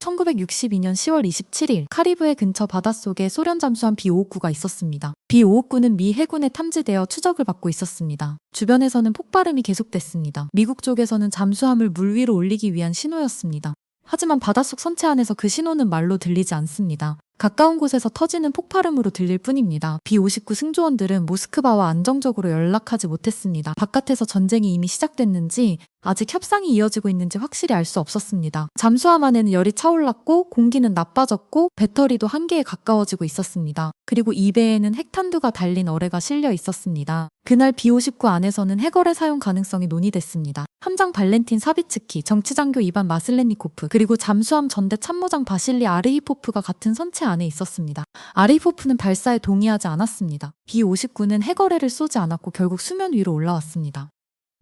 1962년 10월 27일 카리브해 근처 바닷속에 소련 잠수함 B559가 있었습니다. B559는 미 해군에 탐지되어 추적을 받고 있었습니다. 주변에서는 폭발음이 계속됐습니다. 미국 쪽에서는 잠수함을 물 위로 올리기 위한 신호였습니다. 하지만 바닷속 선체 안에서 그 신호는 말로 들리지 않습니다. 가까운 곳에서 터지는 폭발음으로 들릴 뿐입니다. B-59 승조원들은 모스크바와 안정적으로 연락하지 못했습니다. 바깥에서 전쟁이 이미 시작됐는지 아직 협상이 이어지고 있는지 확실히 알 수 없었습니다. 잠수함 안에는 열이 차올랐고 공기는 나빠졌고 배터리도 한계에 가까워지고 있었습니다. 그리고 이 배에는 핵탄두가 달린 어뢰가 실려 있었습니다. 그날 B-59 안에서는 핵어뢰 사용 가능성이 논의됐습니다. 함장 발렌틴 사비츠키, 정치장교 이반 마슬레니코프, 그리고 잠수함 전대 참모장 바실리 아르히포프가 같은 선체 안에 있었습니다. 아르히포프는 발사에 동의하지 않았습니다. B-59는 핵어뢰를 쏘지 않았고 결국 수면 위로 올라왔습니다.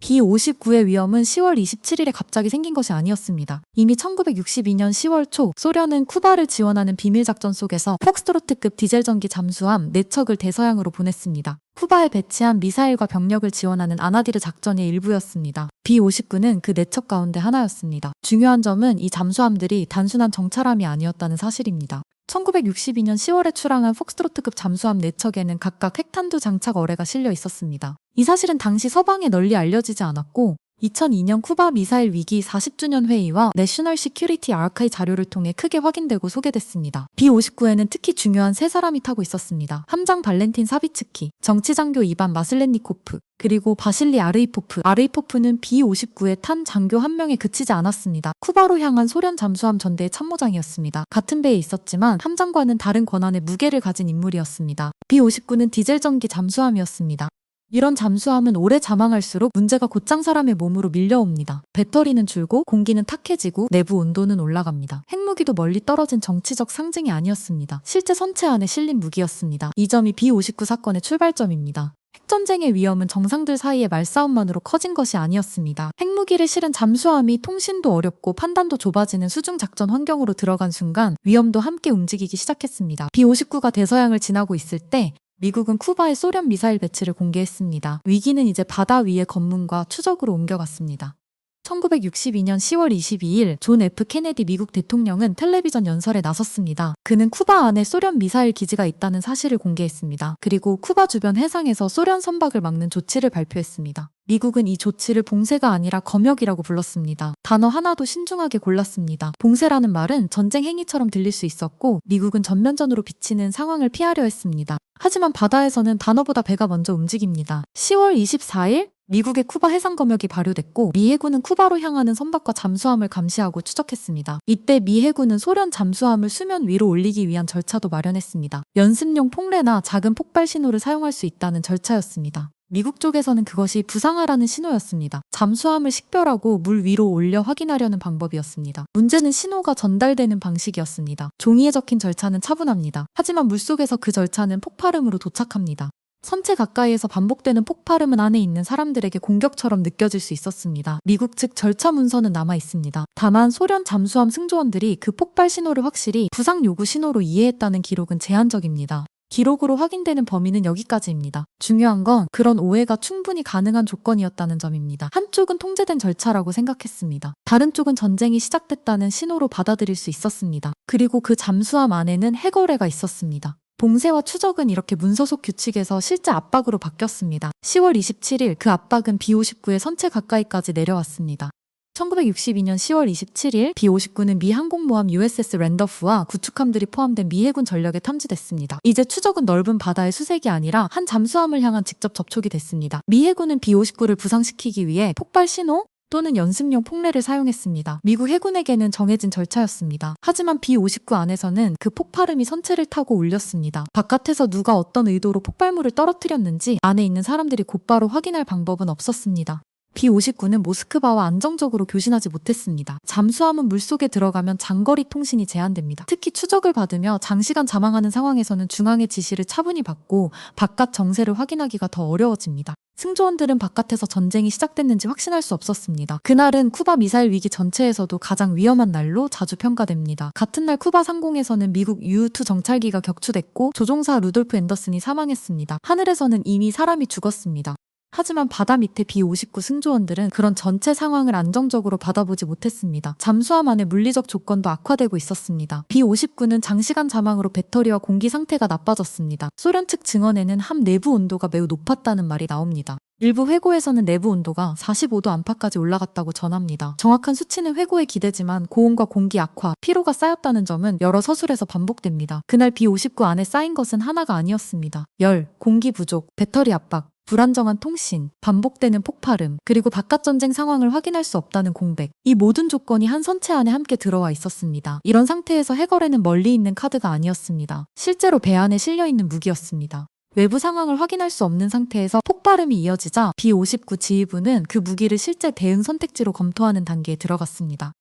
B-59의 위험은 10월 27일에 갑자기 생긴 것이 아니었습니다. 이미 1962년 10월 초 소련은 쿠바를 지원하는 비밀작전 속에서 폭스트로트급 디젤전기 잠수함 4척을 대서양으로 보냈습니다. 쿠바에 배치한 미사일과 병력을 지원하는 아나디르 작전의 일부였습니다. B-59는 그 4척 가운데 하나였습니다. 중요한 점은 이 잠수함들이 단순한 정찰함이 아니었다는 사실입니다. 1962년 10월에 출항한 폭스트로트급 잠수함 4척에는 각각 핵탄두 장착 어뢰가 실려 있었습니다. 이 사실은 당시 서방에 널리 알려지지 않았고 2002년 쿠바 미사일 위기 40주년 회의와 내셔널 시큐리티 아카이 자료를 통해 크게 확인되고 소개됐습니다. B-59에는 특히 중요한 3사람이 타고 있었습니다. 함장 발렌틴 사비츠키, 정치장교 이반 마슬렌니코프, 그리고 바실리 아르히포프. 아르히포프는 B-59에 탄 장교 한 명에 그치지 않았습니다. 쿠바로 향한 소련 잠수함 전대의 참모장이었습니다. 같은 배에 있었지만 함장과는 다른 권한의 무게를 가진 인물이었습니다. B-59는 디젤 전기 잠수함이었습니다. 이런 잠수함은 오래 잠항할수록 문제가 곧장 사람의 몸으로 밀려옵니다. 배터리는 줄고 공기는 탁해지고 내부 온도는 올라갑니다. 핵무기도 멀리 떨어진 정치적 상징이 아니었습니다. 실제 선체 안에 실린 무기였습니다. 이 점이 B-59 사건의 출발점입니다. 핵전쟁의 위험은 정상들 사이의 말싸움만으로 커진 것이 아니었습니다. 핵무기를 실은 잠수함이 통신도 어렵고 판단도 좁아지는 수중작전 환경으로 들어간 순간 위험도 함께 움직이기 시작했습니다. B-59가 대서양을 지나고 있을 때 미국은 쿠바에 소련 미사일 배치를 공개했습니다. 위기는 이제 바다 위의 검문과 추적으로 옮겨갔습니다. 1962년 10월 22일 존 F 케네디 미국 대통령은 텔레비전 연설에 나섰습니다. 그는 쿠바 안에 소련 미사일 기지가 있다는 사실을 공개했습니다. 그리고 쿠바 주변 해상에서 소련 선박을 막는 조치를 발표했습니다. 미국은 이 조치를 봉쇄가 아니라 검역이라고 불렀습니다. 단어 하나도 신중하게 골랐습니다. 봉쇄라는 말은 전쟁 행위처럼 들릴 수 있었고 미국은 전면전으로 비치는 상황을 피하려 했습니다. 하지만 바다에서는 단어보다 배가 먼저 움직입니다. 10월 24일 미국의 쿠바 해상검역이 발효됐고 미 해군은 쿠바로 향하는 선박과 잠수함을 감시하고 추적했습니다. 이때 미 해군은 소련 잠수함을 수면 위로 올리기 위한 절차도 마련했습니다. 연습용 폭레나 작은 폭발 신호를 사용할 수 있다는 절차였습니다. 미국 쪽에서는 그것이 부상하라는 신호였습니다. 잠수함을 식별하고 물 위로 올려 확인하려는 방법이었습니다. 문제는 신호가 전달되는 방식이었습니다. 종이에 적힌 절차는 차분합니다. 하지만 물속에서 그 절차는 폭발음으로 도착합니다. 선체 가까이에서 반복되는 폭발음은 안에 있는 사람들에게 공격처럼 느껴질 수 있었습니다. 미국 측 절차 문서는 남아 있습니다. 다만 소련 잠수함 승조원들이 그 폭발 신호를 확실히 부상 요구 신호로 이해했다는 기록은 제한적입니다. 기록으로 확인되는 범위는 여기까지입니다. 중요한 건 그런 오해가 충분히 가능한 조건이었다는 점입니다. 한쪽은 통제된 절차라고 생각했습니다. 다른 쪽은 전쟁이 시작됐다는 신호로 받아들일 수 있었습니다. 그리고 그 잠수함 안에는 핵어뢰가 있었습니다. 봉쇄와 추적은 이렇게 문서 속 규칙에서 실제 압박으로 바뀌었습니다. 10월 27일 그 압박은 B-59의 선체 가까이까지 내려왔습니다. 1962년 10월 27일 B-59는 미 항공모함 USS 랜더프와 구축함들이 포함된 미 해군 전력에 탐지됐습니다. 이제 추적은 넓은 바다의 수색이 아니라 한 잠수함을 향한 직접 접촉이 됐습니다. 미 해군은 B-59를 부상시키기 위해 폭발 신호 또는 연습용 폭레를 사용했습니다. 미국 해군에게는 정해진 절차였습니다. 하지만 B-59 안에서는 그 폭발음이 선체를 타고 울렸습니다. 바깥에서 누가 어떤 의도로 폭발물을 떨어뜨렸는지 안에 있는 사람들이 곧바로 확인할 방법은 없었습니다. B-59는 모스크바와 안정적으로 교신하지 못했습니다. 잠수함은 물속에 들어가면 장거리 통신이 제한됩니다. 특히 추적을 받으며 장시간 잠항하는 상황에서는 중앙의 지시를 차분히 받고 바깥 정세를 확인하기가 더 어려워집니다. 승조원들은 바깥에서 전쟁이 시작됐는지 확신할 수 없었습니다. 그날은 쿠바 미사일 위기 전체에서도 가장 위험한 날로 자주 평가됩니다. 같은 날 쿠바 상공에서는 미국 U-2 정찰기가 격추됐고 조종사 루돌프 앤더슨이 사망했습니다. 하늘에서는 이미 사람이 죽었습니다. 하지만 바다 밑에 B-59 승조원들은 그런 전체 상황을 안정적으로 받아보지 못했습니다. 잠수함 안의 물리적 조건도 악화되고 있었습니다. B-59는 장시간 자망으로 배터리와 공기 상태가 나빠졌습니다. 소련 측 증언에는 함 내부 온도가 매우 높았다는 말이 나옵니다. 일부 회고에서는 내부 온도가 45도 안팎까지 올라갔다고 전합니다. 정확한 수치는 회고에 기대지만 고온과 공기 악화, 피로가 쌓였다는 점은 여러 서술에서 반복됩니다. 그날 B-59 안에 쌓인 것은 하나가 아니었습니다. 열, 공기 부족, 배터리 압박, 불안정한 통신, 반복되는 폭발음, 그리고 바깥전쟁 상황을 확인할 수 없다는 공백. 이 모든 조건이 한 선체 안에 함께 들어와 있었습니다. 이런 상태에서 해거래는 멀리 있는 카드가 아니었습니다. 실제로 배 안에 실려있는 무기였습니다. 외부 상황을 확인할 수 없는 상태에서 폭발음이 이어지자 B-59 지휘부는 그 무기를 실제 대응 선택지로 검토하는 단계에 들어갔습니다.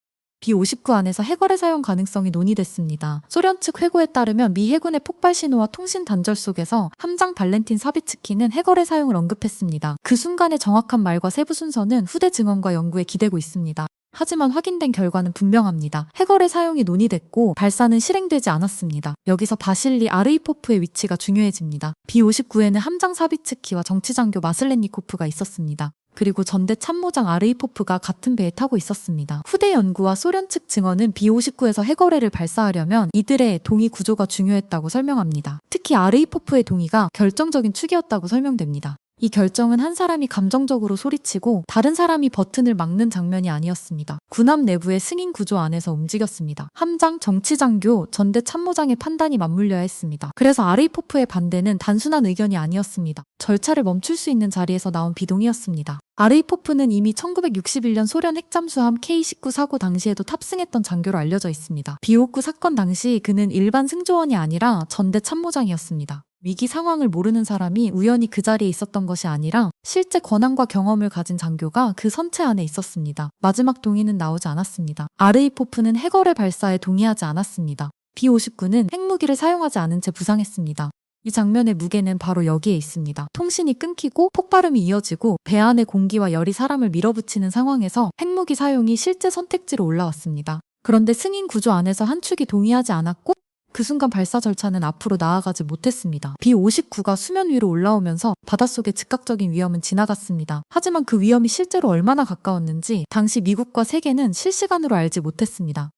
B-59 안에서 해거래 사용 가능성이 논의됐습니다. 소련 측 회고에 따르면 미 해군의 폭발 신호와 통신 단절 속에서 함장 발렌틴 사비츠키는 해거래 사용을 언급했습니다. 그 순간의 정확한 말과 세부 순서는 후대 증언과 연구에 기대고 있습니다. 하지만 확인된 결과는 분명합니다. 해거래 사용이 논의됐고 발사는 실행되지 않았습니다. 여기서 바실리 아르이포프의 위치가 중요해집니다. B-59에는 함장 사비츠키와 정치장교 마슬렌니코프가 있었습니다. 그리고 전대 참모장 아르이포프가 같은 배에 타고 있었습니다. 후대 연구와 소련 측 증언은 B-59에서 해거래를 발사하려면 이들의 동의 구조가 중요했다고 설명합니다. 특히 아르이포프의 동의가 결정적인 축이었다고 설명됩니다. 이 결정은 한 사람이 감정적으로 소리치고 다른 사람이 버튼을 막는 장면이 아니었습니다. 군함 내부의 승인 구조 안에서 움직였습니다. 함장, 정치장교, 전대 참모장의 판단이 맞물려야 했습니다. 그래서 아르이포프의 반대는 단순한 의견이 아니었습니다. 절차를 멈출 수 있는 자리에서 나온 비동이었습니다. 아르이포프는 이미 1961년 소련 핵잠수함 K-19 사고 당시에도 탑승했던 장교로 알려져 있습니다. B-59 사건 당시 그는 일반 승조원이 아니라 전대 참모장이었습니다. 위기 상황을 모르는 사람이 우연히 그 자리에 있었던 것이 아니라 실제 권한과 경험을 가진 장교가 그 선체 안에 있었습니다. 마지막 동의는 나오지 않았습니다. 아르이포프는 해거래 발사에 동의하지 않았습니다. B-59는 핵무기를 사용하지 않은 채 부상했습니다. 이 장면의 무게는 바로 여기에 있습니다. 통신이 끊기고 폭발음이 이어지고 배 안의 공기와 열이 사람을 밀어붙이는 상황에서 핵무기 사용이 실제 선택지로 올라왔습니다. 그런데 승인 구조 안에서 한 축이 동의하지 않았고 그 순간 발사 절차는 앞으로 나아가지 못했습니다. B-59가 수면 위로 올라오면서 바닷속의 즉각적인 위험은 지나갔습니다. 하지만 그 위험이 실제로 얼마나 가까웠는지 당시 미국과 세계는 실시간으로 알지 못했습니다.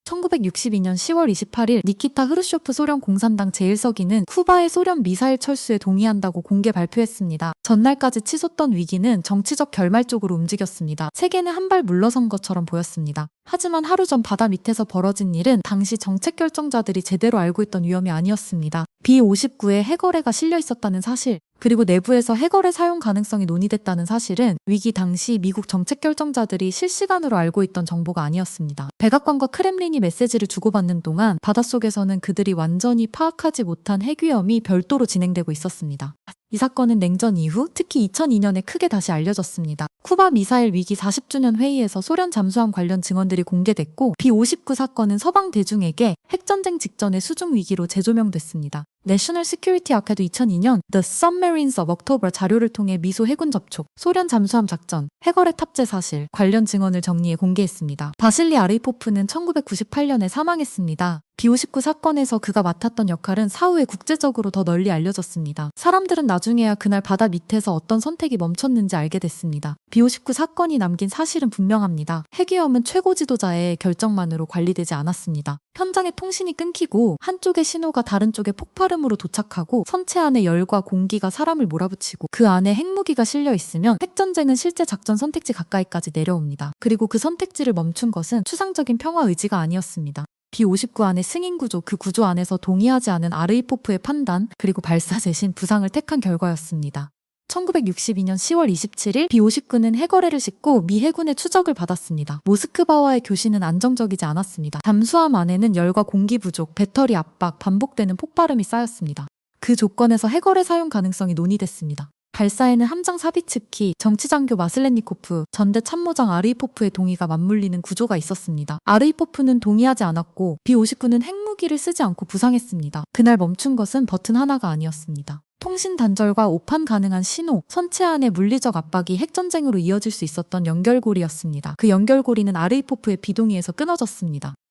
1962년 10월 28일 니키타 흐루쇼프 소련 공산당 제1서기는 쿠바의 소련 미사일 철수에 동의한다고 공개 발표했습니다. 전날까지 치솟던 위기는 정치적 결말 쪽으로 움직였습니다. 세계는 한 발 물러선 것처럼 보였습니다. 하지만 하루 전 바다 밑에서 벌어진 일은 당시 정책 결정자들이 제대로 알고 있던 위험이 아니었습니다. B-59에 해거래가 실려 있었다는 사실, 그리고 내부에서 해거래 사용 가능성이 논의됐다는 사실은 위기 당시 미국 정책 결정자들이 실시간으로 알고 있던 정보가 아니었습니다. 백악관과 크렘린이 메시지를 주고받는 동안 바닷속에서는 그들이 완전히 파악하지 못한 핵위험이 별도로 진행되고 있었습니다. 이 사건은 냉전 이후 특히 2002년에 크게 다시 알려졌습니다. 쿠바 미사일 위기 40주년 회의에서 소련 잠수함 관련 증언들이 공개됐고 B-59 사건은 서방 대중에게 핵전쟁 직전의 수중 위기로 재조명됐습니다. 내셔널 시큐리티 아카도 2002년 The Submarines of October 자료를 통해 미소 해군 접촉, 소련 잠수함 작전, 해거래 탑재 사실, 관련 증언을 정리해 공개했습니다. 바실리 아르이포프는 1998년에 사망했습니다. B-59 사건에서 그가 맡았던 역할은 사후에 국제적으로 더 널리 알려졌습니다. 사람들은 나중에야 그날 바다 밑에서 어떤 선택이 멈췄는지 알게 됐습니다. B-59 사건이 남긴 사실은 분명합니다. 핵위험은 최고 지도자의 결정만으로 관리되지 않았습니다. 현장의 통신이 끊기고 한쪽의 신호가 다른 쪽의 폭발음으로 도착하고 선체 안에 열과 공기가 사람을 몰아붙이고 그 안에 핵무기가 실려 있으면 핵전쟁은 실제 작전 선택지 가까이까지 내려옵니다. 그리고 그 선택지를 멈춘 것은 추상적인 평화 의지가 아니었습니다. B-59 안의 승인 구조, 그 구조 안에서 동의하지 않은 아르이포프의 판단, 그리고 발사 대신 부상을 택한 결과였습니다. 1962년 10월 27일 B-59는 해거래를 싣고 미 해군의 추적을 받았습니다. 모스크바와의 교신은 안정적이지 않았습니다. 잠수함 안에는 열과 공기 부족, 배터리 압박, 반복되는 폭발음이 쌓였습니다. 그 조건에서 해거래 사용 가능성이 논의됐습니다. 발사에는 함장 사비츠키, 정치장교 마슬렌니코프, 전대 참모장 아르이포프의 동의가 맞물리는 구조가 있었습니다. 아르이포프는 동의하지 않았고 B-59는 핵무기를 쓰지 않고 부상했습니다. 그날 멈춘 것은 버튼 하나가 아니었습니다. 통신 단절과 오판 가능한 신호, 선체 안의 물리적 압박이 핵전쟁으로 이어질 수 있었던 연결고리였습니다. 그 연결고리는 아르이포프의 비동의에서 끊어졌습니다.